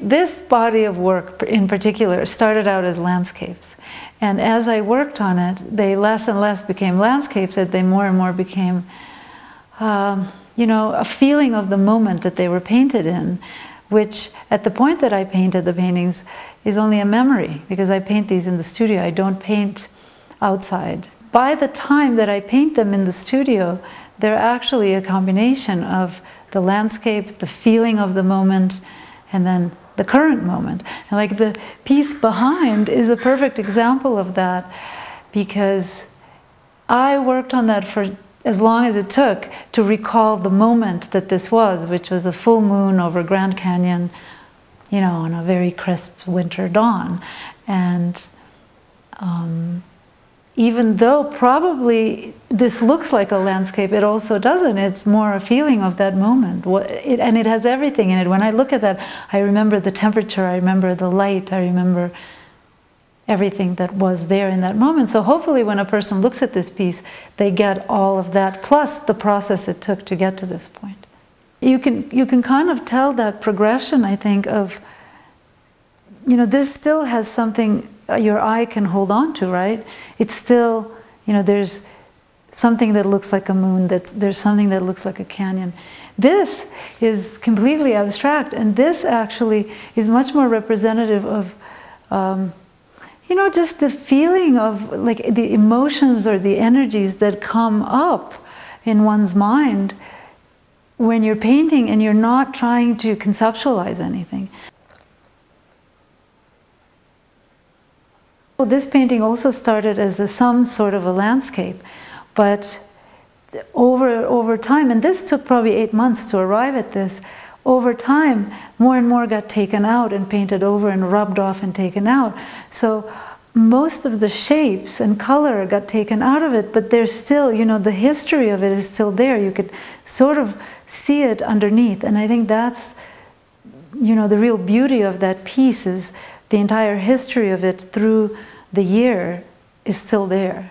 this body of work in particular started out as landscapes. And as I worked on it, they less and less became landscapes, and they more and more became, you know, a feeling of the moment that they were painted in, which at the point that I painted the paintings is only a memory, because I paint these in the studio. I don't paint outside. By the time that I paint them in the studio, they're actually a combination of the landscape, the feeling of the moment, and then the current moment. And like the piece behind is a perfect example of that, because I worked on that for as long as it took to recall the moment that this was, which was a full moon over Grand Canyon, you know, on a very crisp winter dawn. And even though probably this looks like a landscape, it also doesn't. It's more a feeling of that moment. And it has everything in it. When I look at that, I remember the temperature, I remember the light, I remember everything that was there in that moment. So hopefully when a person looks at this piece, they get all of that, plus the process it took to get to this point. You can kind of tell that progression, I think, of, you know, this still has something your eye can hold on to, right? It's still, you know, there's something that looks like a moon, there's something that looks like a canyon. This is completely abstract, and this actually is much more representative of, you know, just the feeling of, like, the emotions or the energies that come up in one's mind when you're painting and you're not trying to conceptualize anything. Well, this painting also started as some sort of a landscape, but over time, and this took probably 8 months to arrive at this, over time, more and more got taken out and painted over and rubbed off and taken out. So most of the shapes and color got taken out of it, but there's still, you know, the history of it is still there. You could sort of see it underneath. And I think that's, you know, the real beauty of that piece is the entire history of it through the year is still there.